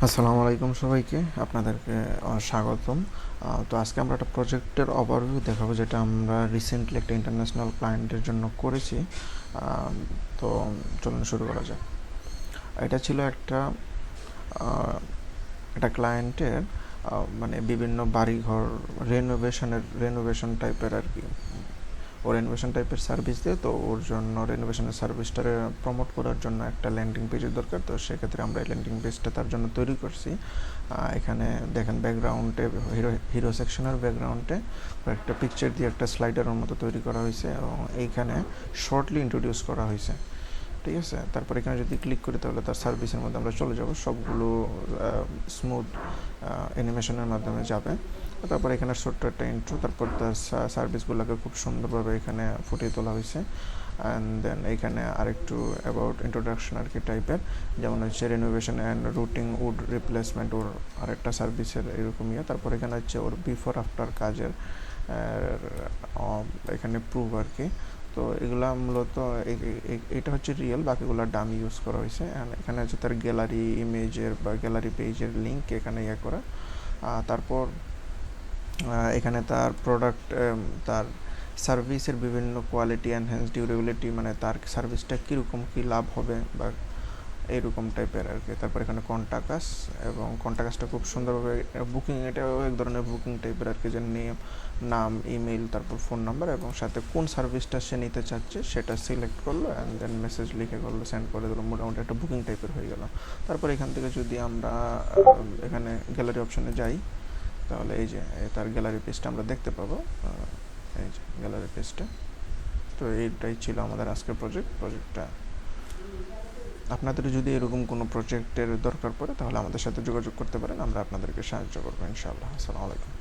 আসসালামু আলাইকুম সবাইকে, আপনাদেরকে স্বাগতম। তো আজকে আমরা একটা প্রজেক্টের ওভারভিউ দেখাবো, যেটা আমরা রিসেন্টলি একটা ইন্টারন্যাশনাল ক্লায়েন্টের জন্য করেছি। তো চলুন শুরু করা যাক। এটা ছিল একটা ক্লায়েন্টের মানে বিভিন্ন বাড়িঘর রেনোভেশন টাইপের আর কি। ও রেনোভেশন টাইপের সার্ভিস দিয়ে, তো ওর জন্য রেনোভেশনের সার্ভিসটারে প্রমোট করার জন্য একটা ল্যান্ডিং পেজের দরকার। তো সেক্ষেত্রে আমরা এই ল্যান্ডিং পেজটা তার জন্য তৈরি করছি। এখানে দেখেন ব্যাকগ্রাউন্ডে হিরো সেকশনের ব্যাকগ্রাউন্ডে একটা পিকচার দিয়ে একটা স্লাইডারের মতো তৈরি করা হয়েছে এবং এইখানে শর্টলি ইন্ট্রোডিউস করা হয়েছে। ঠিক আছে, তারপর এখানে যদি ক্লিক করি তাহলে তার সার্ভিসের মধ্যে আমরা চলে যাব। সবগুলো স্মুথ অ্যানিমেশনের মাধ্যমে যাবে। তারপর এখানে ছোট্ট একটা ইন্ট্রো, তারপর তার সার্ভিসগুলোকে খুব সুন্দরভাবে এখানে ফুটিয়ে তোলা হয়েছে। অ্যান্ড দেন এইখানে আরেকটু অ্যাবাউট ইন্ট্রোডাকশন আর কি টাইপের, যেমন হচ্ছে renovation and rotting wood replacement or আরেকটা সার্ভিসের এরকম ইয়ে। তারপর এখানে হচ্ছে ওর বিফোর আফটার কাজের এখানে প্রুভ আর কি। তো এগুলা মূলত এটা হচ্ছে রিয়েল, বাকিগুলো ডামি ইউজ করা হয়েছে। অ্যান্ড এখানে হচ্ছে তার গ্যালারি ইমেজের বা গ্যালারি পেজের লিঙ্ক এখানে ইয়ে করা। তারপর এখানে তার প্রোডাক্ট, তার সার্ভিসের বিভিন্ন কোয়ালিটি, এনহ্যান্স ডিউরেবিলিটি, মানে তার সার্ভিসটা কীরকম কী লাভ হবে বা এইরকম টাইপের আর কি। তারপর এখানে কন্টাকাস, এবং কন্টাকাসটা খুব সুন্দরভাবে বুকিং, এটাও এক ধরনের বুকিং টাইপের আর কি, যে নাম, ইমেল, তারপর ফোন নাম্বার এবং সাথে কোন সার্ভিসটা সে নিতে চাচ্ছে সেটা সিলেক্ট করলো, অ্যান্ড দেন মেসেজ লিখে করলো, সেন্ড করে দিল। মোটামুটি একটা বুকিং টাইপের হয়ে গেল। তারপর এখান থেকে যদি আমরা এখানে গ্যালারি অপশানে যাই, তাহলে এই যে তার গ্যালারি পেজটা আমরা দেখতে পাবো। এই যে গ্যালারি পেজটা। তো এইটাই ছিল আমাদের আজকের প্রজেক্টটা। আপনাদের যদি এরকম কোনো প্রজেক্টের দরকার পড়ে তাহলে আমাদের সাথে যোগাযোগ করতে পারেন, আমরা আপনাদেরকে সাহায্য করবো ইনশাআল্লাহ। আসসালামু আলাইকুম।